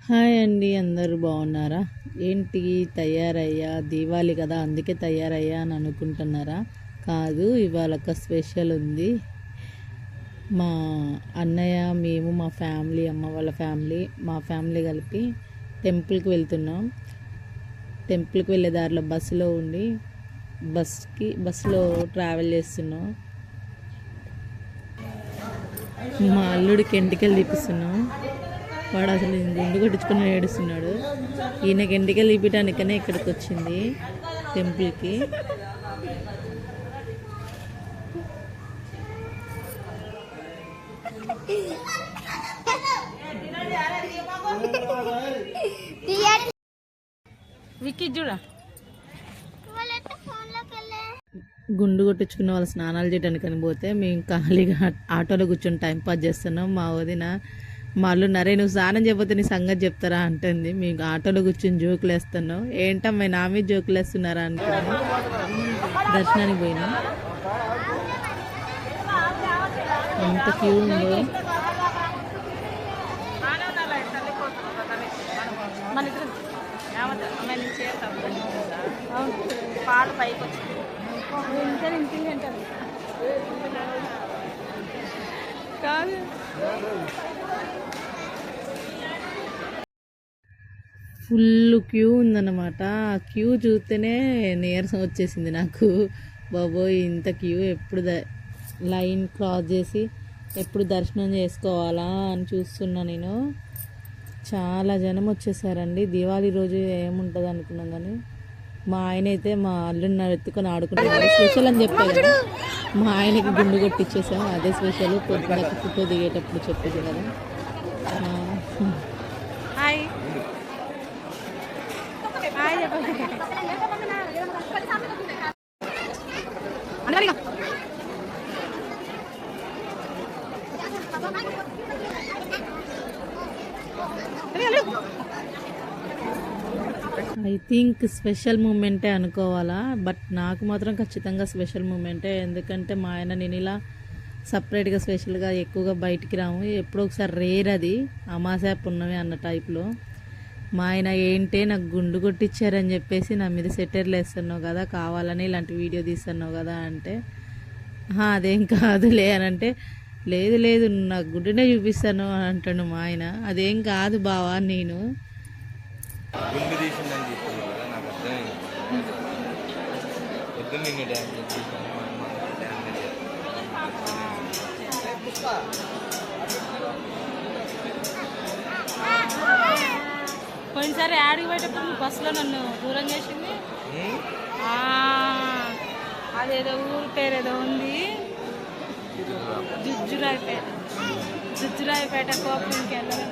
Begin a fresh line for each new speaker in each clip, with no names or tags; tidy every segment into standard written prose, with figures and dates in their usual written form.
Hi అండి, అందరూ బాగున్నారా? ఏంటి తయారయ్యా, దీవాలి కదా అందుకే తయారయ్యా అని అనుకుంటున్నారా? కాదు, ఇవాళ ఒక స్పెషల్ ఉంది. మా అన్నయ్య, మేము, మా ఫ్యామిలీ, అమ్మ వాళ్ళ ఫ్యామిలీ, మా ఫ్యామిలీ కలిపి టెంపుల్కి వెళ్తున్నాం. టెంపుల్కి వెళ్ళే దారిలో బస్సులో ఉండి బస్సులో ట్రావెల్ చేస్తున్నాం. మా అల్లుడికి ఎంటికలు తీపిస్తున్నాం. వాడు అసలు గుండు కొట్టించుకుని ఏడుస్తున్నాడు. ఈయనకి ఎంటికలు తీపించడానికనే ఇక్కడికి వచ్చింది టెంపుల్కి. గుండు కొట్టించుకున్న వాళ్ళు స్నానాలు చేయడానికని పోతే మేము ఖాళీగా ఆటోలో కూర్చొని టైం పాస్ చేస్తున్నాం. మా వదిన మా అల్లు నరే నువ్వు స్నానం చేయకపోతే నీ సంగతి చెప్తారా అంటుంది. మీకు ఆటోలో కూర్చొని జోకులు వేస్తున్నావు. ఏంటమ్మా నా మీద జోకులు వేస్తున్నారా అనుకున్నాను. దర్శనానికి పోయినా ఎంత క్యూ ఉందో. కాదు ఫుల్ క్యూ ఉందన్నమాట. ఆ క్యూ చూస్తేనే నీరసం వచ్చేసింది నాకు. బాబోయ్, ఇంత క్యూ ఎప్పుడు లైన్ క్రాస్ చేసి ఎప్పుడు దర్శనం చేసుకోవాలా అని చూస్తున్నా నేను. చాలా జనం వచ్చేసారండి. దీవాళి రోజు ఏముంటుంది అనుకున్నాం, కానీ మా ఆయన అయితే మా అల్లుడిని ఎత్తుకొని ఆడుకుంటున్నాడు. స్పెషల్ అని చెప్పాను కదా, మా ఆయనకి గుండు కొట్టిచ్చేసాం. అదే స్పెషల్. పొద్దునకి ఫోటో దిగేటప్పుడు చెప్పేది కదా. హాయ్ ఐ థింక్ స్పెషల్ మూమెంటే అనుకోవాలా. బట్ నాకు మాత్రం ఖచ్చితంగా స్పెషల్ మూమెంటే. ఎందుకంటే మా ఆయన నేను ఇలా సపరేట్గా స్పెషల్గా ఎక్కువగా బయటికి రాము. ఎప్పుడో ఒకసారి రేర్ అది, అమాసా పున్నమి అన్న టైప్లో. మా ఆయన ఏంటే నాకు గుండు కొట్టించారని చెప్పేసి నా మీద సెటర్లు వేస్తున్నావు కదా, కావాలని ఇలాంటి వీడియో తీస్తున్నావు కదా అంటే, అదేం కాదులే అని అంటే, లేదు లేదు నాకు గుడ్డునే చూపిస్తాను అని అంటాను మా ఆయన. అదేం కాదు బావా, నేను
పోయినసారి యాడికి పోయేటప్పుడు బస్సులో నన్ను దూరం చేసింది. అదేదో ఊరు పేరు ఏదో ఉంది, జుజ్జురాయిపేట కోపంకి వెళ్ళాను.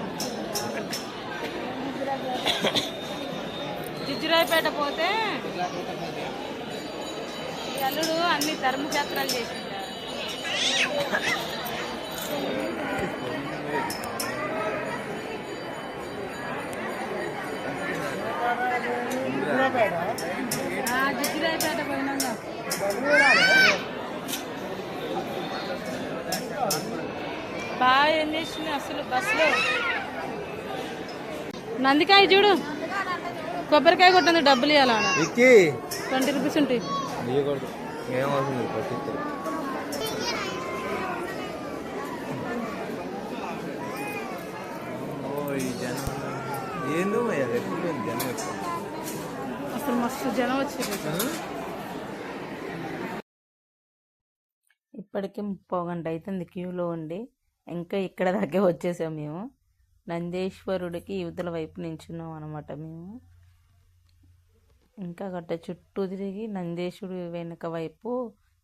జుజ్జురాయిపేట పోతే అల్లుడు అన్ని ధర్మక్షేత్రాలు చేసిండు. జుజ్జురాయిపేట పోయినాక బాగా ఏం చేసింది అసలు బస్సులో. నందికాయ చూడు, కొబ్బరికాయ కొట్టింది, డబ్బులు ఇవ్వాలా? 20 రూపీస్ ఉంటాయి. అసలు మస్తు జనం వచ్చారు.
ఇప్పటికే 30 గంట అవుతుంది క్యూలో ఉండి. ఇంకా ఇక్కడ దాకా వచ్చేసాం మేము. నందేశ్వరుడికి యువతల వైపు నించున్నాం అనమాట మేము. ఇంకా గట్ట చుట్టూ తిరిగి నందేశ్వరుడు వెనుక వైపు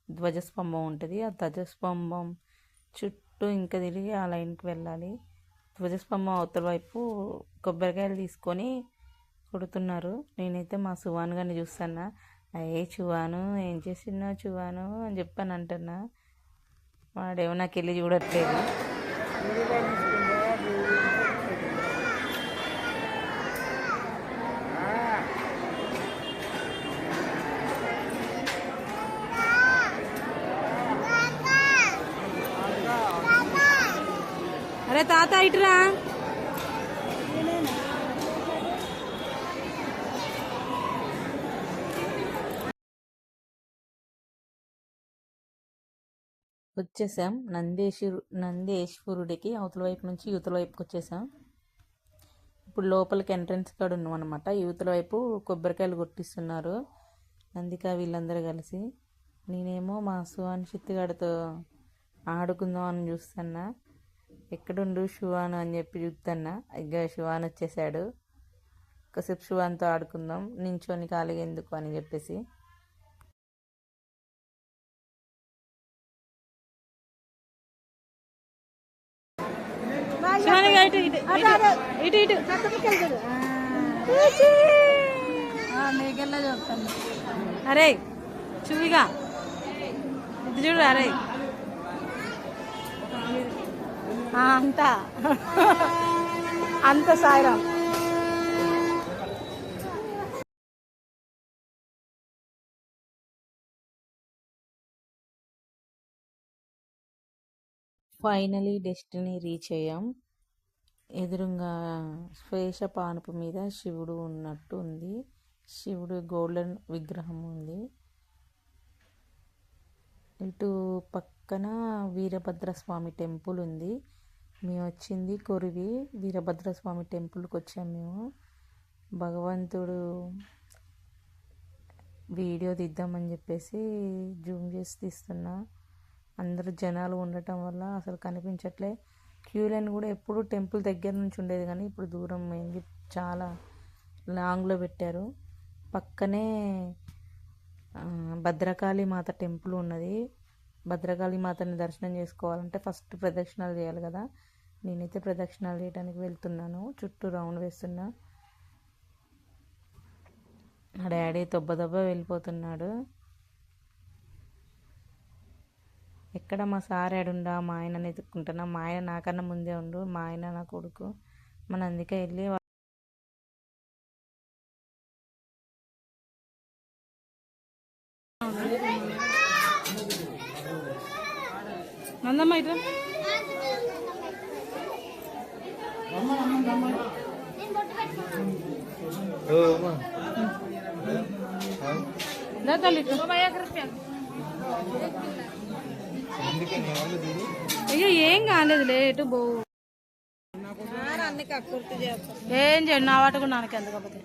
ధ్వజస్తంభం ఉంటుంది. ఆ ధ్వజస్తంభం చుట్టూ ఇంకా తిరిగి ఆ లైన్కి వెళ్ళాలి. ధ్వజస్తంభం అవతల వైపు కొబ్బరికాయలు తీసుకొని కొడుతున్నారు. నేనైతే మా సువాన్ గారిని చూస్తాను. చువాను ఏం చేస్తున్నావు చువాను అని చెప్పాను అంటున్నా. వాడేమో నాకు వెళ్ళి చూడట్లేదు.
అరే తాత ఇటురా.
వచ్చేసాం నందేశ్వరుడికి అవతల వైపు నుంచి యువతల వైపుకి వచ్చేసాం. ఇప్పుడు లోపలికి ఎంట్రన్స్ కాడ ఉన్నాం అనమాట. యువతల వైపు కొబ్బరికాయలు కొట్టిస్తున్నారు నందిక వీళ్ళందరూ కలిసి. నేనేమో మా సుహాన్షిత్ గారితో ఆడుకుందాం అని చూస్తున్నా. ఎక్కడుండు శివాన్ అని చెప్పి చూస్తున్నా. ఇక శివాన్ వచ్చేసాడు. కాసేపు శివాన్తో ఆడుకుందాం, నించోని ఖాళీగా ఎందుకు అని చెప్పేసి.
అరే చూవిగా ఇది చూడు. అరే అంత అంత సాయిరాం.
ఫైనలీ డెస్టినీ రీచ్ అయ్యాం. ఎదురుగా శ్వేష పానుపు మీద శివుడు ఉన్నట్టు ఉంది. శివుడు గోల్డెన్ విగ్రహం ఉంది. ఇటు పక్కన వీరభద్రస్వామి టెంపుల్ ఉంది. మేము వచ్చింది కొరివి వీరభద్రస్వామి టెంపుల్కి వచ్చాం మేము. భగవంతుడు వీడియో తీద్దామని చెప్పేసి జూమ్ చేసి తీస్తున్నా. అందరూ జనాలు ఉండటం వల్ల అసలు కనిపించట్లే. క్యూ లైన్ కూడా ఎప్పుడు టెంపుల్ దగ్గర నుంచి ఉండేది కానీ ఇప్పుడు దూరం అయింది, చాలా లాంగ్లో పెట్టారు. పక్కనే భద్రకాళి మాత టెంపుల్ ఉన్నది. భద్రకాళి మాతని దర్శనం చేసుకోవాలంటే ఫస్ట్ ప్రదక్షిణాలు చేయాలి కదా. నేనైతే ప్రదక్షిణాలు చేయడానికి వెళ్తున్నాను, చుట్టూ రౌండ్ వేస్తున్నా. మా డాడీ దొబ్బ వెళ్ళిపోతున్నాడు. ఎక్కడ మా సార్ ఏడుండా, మా ఆయనని ఎత్తుక్కుంటున్నా. మా ఆయన నాకన్నా ముందే ఉండు, మా ఆయన నా కొడుకు. మన అందుకే వెళ్ళి
నందమ్మ ఇట్లా అయ్యో ఏం కాలేదు లేటు బో ఏం చేయండి నా వాట కూడా నాన్నకి ఎందుకపోతే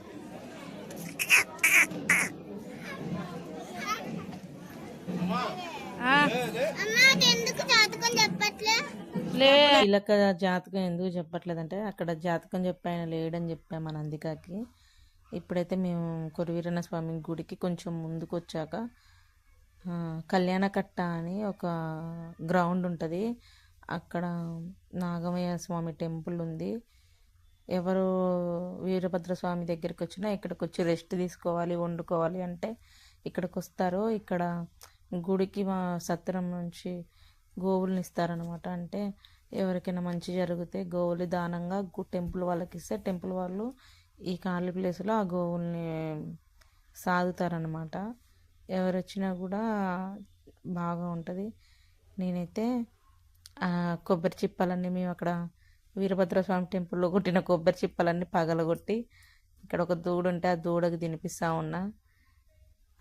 చిలక జాతకం ఎందుకు చెప్పట్లేదంటే అక్కడ జాతకం చెప్పాయన లేడని చెప్పాము మన నందికకి. ఇప్పుడైతే మేము కొరివీరన్న స్వామి గుడికి కొంచెం ముందుకు వచ్చాక కళ్యాణకట్ట అని ఒక గ్రౌండ్ ఉంటుంది. అక్కడ నాగమయ్య స్వామి టెంపుల్ ఉంది. ఎవరు వీరభద్రస్వామి దగ్గరికి వచ్చినా ఇక్కడికి వచ్చి రెస్ట్ తీసుకోవాలి, వండుకోవాలి అంటే ఇక్కడికి వస్తారు. ఇక్కడ గుడికి మా సత్రం నుంచి గోవుల్ని ఇస్తారనమాట. అంటే ఎవరికైనా మంచి జరిగితే గోవులు దానంగా టెంపుల్ వాళ్ళకి ఇస్తే టెంపుల్ వాళ్ళు ఈ ఖాళీ ప్లేస్లో ఆ గోవుల్ని సాదుతారనమాట. ఎవరు వచ్చినా కూడా బాగా ఉంటుంది. నేనైతే కొబ్బరి చిప్పలన్నీ మేము అక్కడ వీరభద్రస్వామి టెంపుల్లో కొట్టిన కొబ్బరి చిప్పలన్నీ పగలగొట్టి ఇక్కడ ఒక దూడ ఉంటే ఆ దూడకు తినిపిస్తూ ఉన్నా.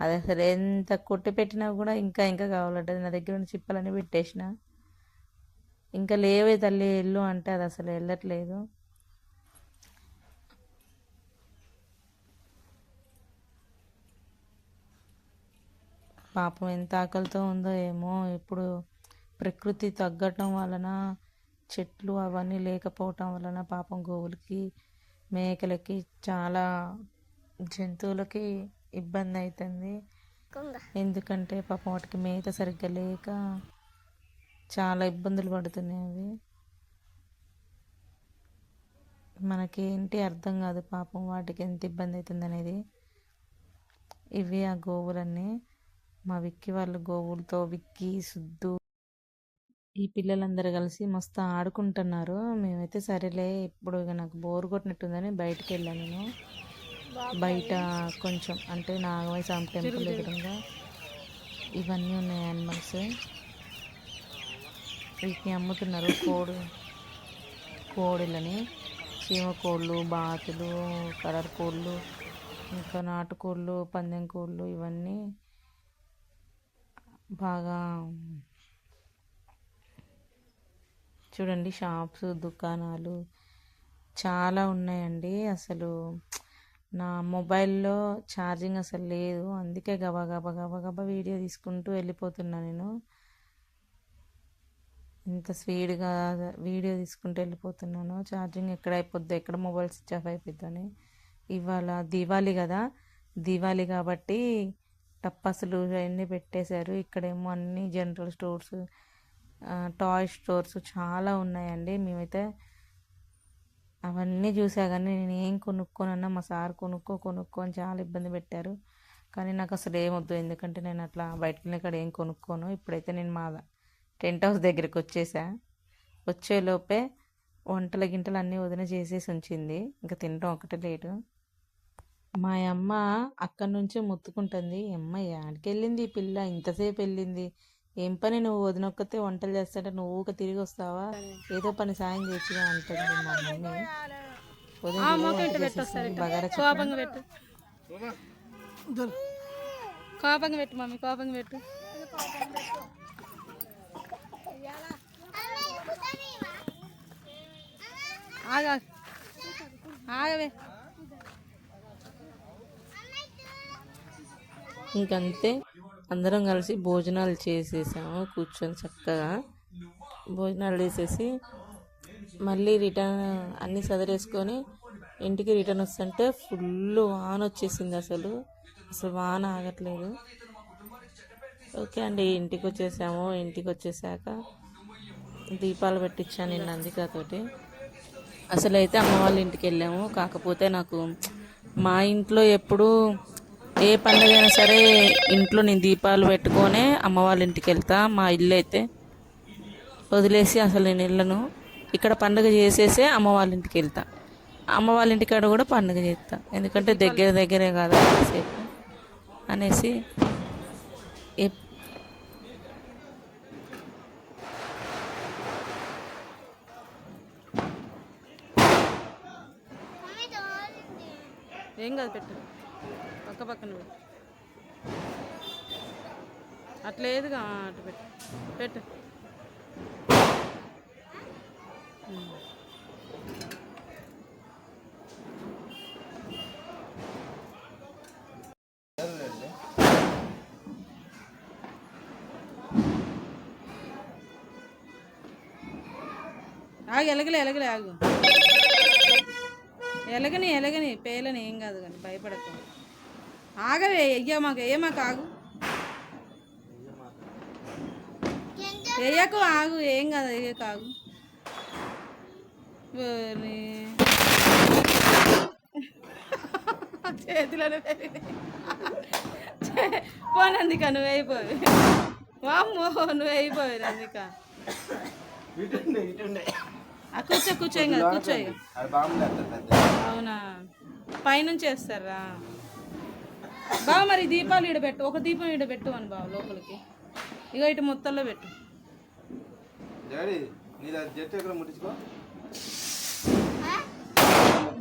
అది అసలు ఎంత కొట్టి పెట్టినా కూడా ఇంకా ఇంకా కావాలంటే నా దగ్గర ఉన్న చిప్పలన్నీ పెట్టేసిన. ఇంకా లేవే తల్లి ఎల్లు అంటే అది అసలు వెళ్ళట్లేదు. పాపం ఎంత ఆకలితో ఉందో ఏమో. ఇప్పుడు ప్రకృతి తగ్గటం వలన చెట్లు అవన్నీ లేకపోవటం వలన పాపం గోవులకి మేకలకి చాలా జంతువులకి ఇబ్బంది అవుతుంది. ఎందుకంటే పాపం వాటికి మేత సరిగ్గా లేక చాలా ఇబ్బందులు పడుతున్నాయి అవి. మనకి ఏంటి అర్థం కాదు పాపం వాటికి ఎంత ఇబ్బంది అవుతుంది అనేది. ఇవి ఆ గోవులన్నీ మా విక్కీ వాళ్ళు గోవులతో విక్కీ సుద్దు ఈ పిల్లలందరూ కలిసి మస్తు ఆడుకుంటున్నారు. మేమైతే సరేలే ఇప్పుడు ఇక నాకు బోర్ కొట్టినట్టుందని బయటికి వెళ్ళాను. నేను బయట కొంచెం అంటే నాగమయ్య స్వామి టెంపుల్ ఎదురుగా ఇవన్నీ ఉన్నాయి యానిమల్స్. వీటిని అమ్ముతున్నారు. కోడిలని, చీమ కోళ్ళు, బాతులు, కలర్ కోళ్ళు, ఇంకా నాటుకోళ్ళు, పందెం కోళ్ళు ఇవన్నీ బాగా చూడండి షాప్స్ దుకాణాలు చాలా ఉన్నాయండి. అసలు నా మొబైల్లో ఛార్జింగ్ అసలు లేదు, అందుకే గబా గబా గబా గబా వీడియో తీసుకుంటూ వెళ్ళిపోతున్నా. నేను ఇంత స్పీడ్గా వీడియో తీసుకుంటూ వెళ్ళిపోతున్నాను. ఛార్జింగ్ ఎక్కడ అయిపోద్ది, ఎక్కడ మొబైల్ స్విచ్ ఆఫ్ అయిపోద్దని. ఇవాళ దివాళీ కదా, దివాళీ కాబట్టి టప్పసులు అవన్నీ పెట్టేశారు. ఇక్కడేమో అన్ని జనరల్ స్టోర్స్, టాయ్ స్టోర్స్ చాలా ఉన్నాయండి. మేమైతే అవన్నీ చూసా కానీ నేను ఏం కొనుక్కోనన్నా మా సార్ కొనుక్కో అని చాలా ఇబ్బంది పెట్టారు. కానీ నాకు అసలు ఏమొద్దు, ఎందుకంటే నేను అట్లా బయటకు వెళ్ళిన కాడ ఏం కొనుక్కోను. ఇప్పుడైతే నేను మా టెంట్ హౌస్ దగ్గరికి వచ్చేసా. వచ్చేలోపే వంటల గింటలు అన్నీ వదిన చేసేసి ఉంచింది, ఇంకా తినడం ఒకటే లేటు. మా అమ్మ అక్కడి నుంచే మొత్తుకుంటుంది, అమ్మ యాడికి వెళ్ళింది ఈ పిల్ల, ఇంతసేపు వెళ్ళింది, ఏం పని నువ్వు వదినొక్కతే వంటలు చేస్తాంటే నువ్వు ఊక తిరిగి వస్తావా, ఏదో పని సాయం చేయొచ్చుగా అంటుంది మా మమ్మీ. బగారా
కోపంగా పెట్టు మమ్మీ, కోపంగా పెట్టు. ఆగవే.
ఇంకంతే అందరం కలిసి భోజనాలు చేసేసాము. కూర్చొని చక్కగా భోజనాలు చేసేసి మళ్ళీ రిటర్న్ అన్నీ సదరేసుకొని ఇంటికి రిటర్న్ వస్తుంటే ఫుల్ వాన వచ్చేసింది. అసలు వాన ఆగట్లేదు. ఓకే అండి, ఇంటికి వచ్చేసాము. ఇంటికి వచ్చేసాక దీపాలు పెట్టించాను నేను నందికతోటి. అసలు అయితే అమ్మ వాళ్ళ ఇంటికి వెళ్ళాము. కాకపోతే నాకు మా ఇంట్లో ఎప్పుడు ఏ పండుగ అయినా సరే ఇంట్లో నేను దీపాలు పెట్టుకొనే అమ్మ వాళ్ళ ఇంటికి వెళ్తా. మా ఇల్లు అయితే వదిలేసి అసలు నేను వెళ్ళను. ఇక్కడ పండుగ చేసేసే అమ్మ వాళ్ళ ఇంటికి వెళ్తా. అమ్మ వాళ్ళ ఇంటికాడ కూడా పండుగ చేస్తా, ఎందుకంటే దగ్గరే కదా సేపు అనేసి.
ఏం కాదు, పెట్టు పక్కన పెట్టు. అట్లేదుగా, అటు పెట్టు పెట్టు. ఆగు, ఎలగలే ఆగు. ఎలగని పేలని ఏం కాదు కానీ భయపడకు. ఆగవే, మాకు ఆగు, వేయకు, ఆగు, ఏం కాదు, వేయకు, ఆగు. చేతిలోనే పోనందిక, నువ్వు అయిపోయి వామ్మో, నువ్వు అయిపోయి నందిక. కూర్చో ఏం కాదు, కూర్చో. అవునా, పైనుంచి వేస్తారా బావ? మరి దీపాలు ఈడబెట్టు, ఒక దీపం ఈడబెట్టు అని బావ లోపలికి. ఇగో ఇటు మొత్తంలో పెట్టు.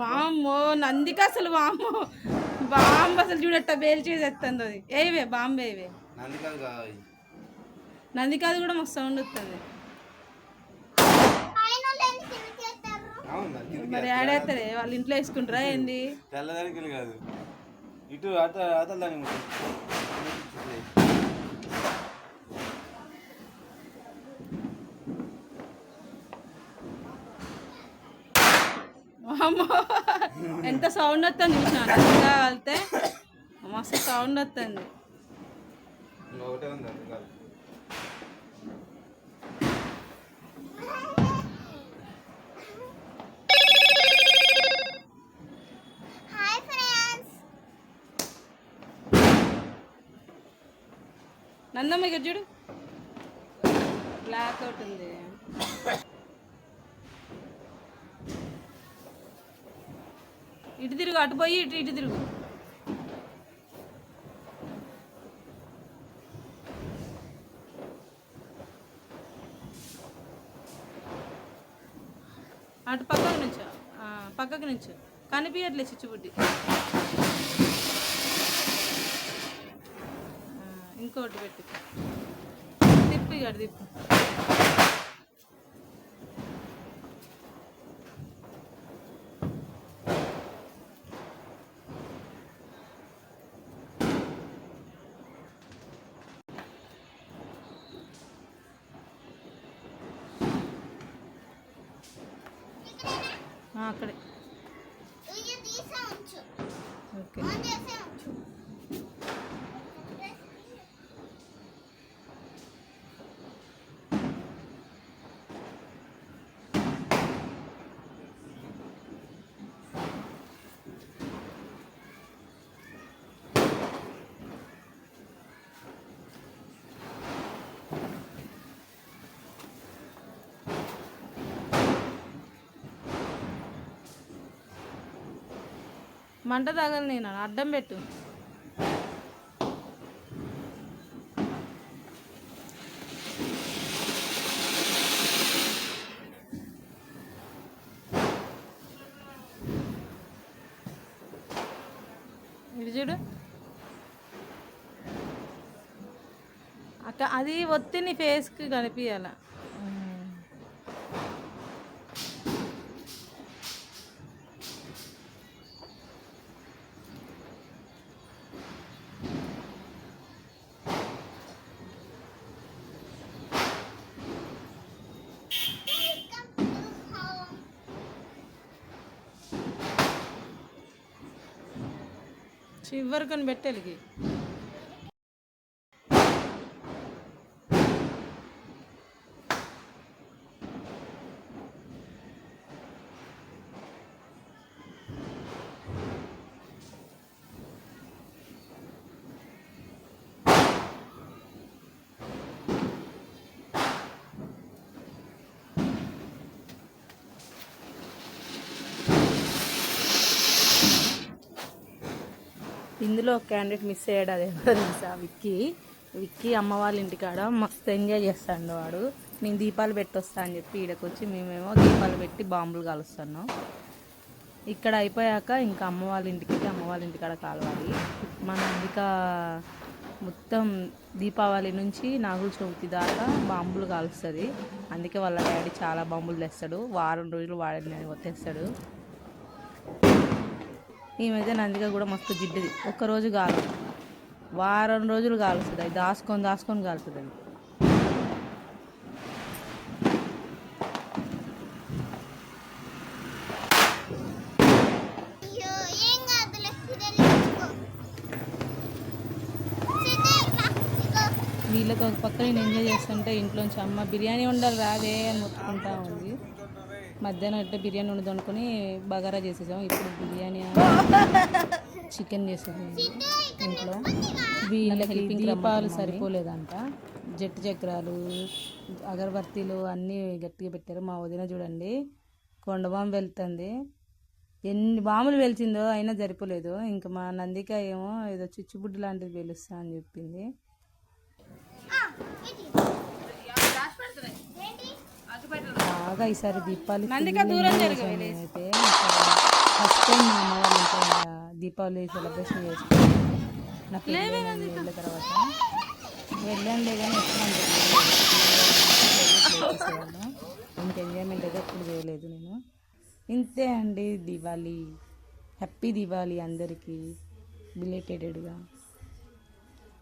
వామ్మో నందిక, అసలు వామ్మో బాంబు, అసలు చూడట్ట బేలు చేసి ఎత్తుంది అది. ఏవే బాంబు, ఏవే నందికాది కూడా మస్తు సౌండ్ వస్తుంది. మరి ఆడేస్తారే, వాళ్ళ ఇంట్లో వేసుకుంటారా ఏంది?
తెల్లదానికి కాదు, ఇటు అతల్దానికి.
ఎంత సౌండ్ వస్తుంది చూసినా, వెళ్తే మస్తు సౌండ్ వస్తుంది.
ఒకటే ఉంది.
నందమ్మ ఇక్కడ చూడు, బ్లాక్ అవుట్ ఉంది. ఇటు తిరుగు, అటు పోయి ఇటు తిరుగు. అటు పక్కకు నుంచో కనిపించట్లే చిచ్చుబుడ్డి. ఇంకోటి పెట్టు, తిప్పు, ఇక తిప్పు. అక్కడే ఓకే. మంట తగలు నేను అడ్డం పెట్టు. ఇది చూడు అక్క, అది ఒత్తి నీ ఫేస్కి కనిపించాల. చివరికొని పెట్టేలికి ఇందులో ఒక క్యాండిడేట్ మిస్ అయ్యాడు. అది ఎవరో తెలుసా? విక్కీ అమ్మ వాళ్ళ ఇంటికాడ మస్తు ఎంజాయ్ చేస్తాడు వాడు. నేను దీపాలు పెట్టొస్తా అని చెప్పి ఈడకి వచ్చి మేమేమో దీపాలు పెట్టి బాంబులు కాలుస్తున్నాం. ఇక్కడ అయిపోయాక ఇంకా అమ్మ వాళ్ళ ఇంటికి అమ్మ వాళ్ళ ఇంటికాడ కాలవాలి. మన ఇంకా మొత్తం దీపావళి నుంచి నాగుల చవితి దాకా బాంబులు కాలుస్తుంది. అందుకే వాళ్ళ డాడీ చాలా బాంబులు తెస్తాడు. వారం రోజులు వాడిని తెస్తాడు. ఈ మధ్య నందిగా కూడా మస్తు జిడ్డది. ఒక్కరోజు కాదు, వారం రోజులు కాలుస్తుంది. అది దాచుకొని కాలుతుంది. అది వీళ్ళకి ఒక పక్క నేను ఎంజాయ్ చేస్తుంటే ఇంట్లోంచి అమ్మ బిర్యానీ వండాలి రాదే అని మొత్తుకుంటా ఉంది. మధ్యాహ్నం అంటే బిర్యానీ వండుదాం అనుకుని బగారా చేసేసాం. ఇప్పుడు బిర్యానీ చికెన్ చేసేసాం ఇంట్లో. వీళ్ళకి దీపాలు సరిపోలేదంట. జట్టు చక్రాలు అగరబత్తీలు అన్నీ గట్టిగా పెట్టారు. మా వదిన చూడండి కొండ బాంబు వెళ్తుంది. ఎన్ని బాంబులు వెలిచిందో అయినా సరిపోలేదు. ఇంకా మా నందిక ఏమో ఏదో చిచ్చుబుడ్డు లాంటిది వెలుస్తా అని చెప్పింది. బాగా ఈసారి దీపావళి అయితే ఫస్ట్ టైం మా అమ్మ వాళ్ళ ఇంట్లో దీపావళి సెలబ్రేషన్ చేసుకున్నాను. నా పెళ్ళి వెళ్ళిన తర్వాత వెళ్ళండి కానీ ఎట్లా ఇంత ఎంజాయ్మెంట్ అయితే ఎప్పుడు చేయలేదు నేను. ఇంతే అండి దివాళీ. హ్యాపీ దివాళీ అందరికీ బిలేటెడ్గా.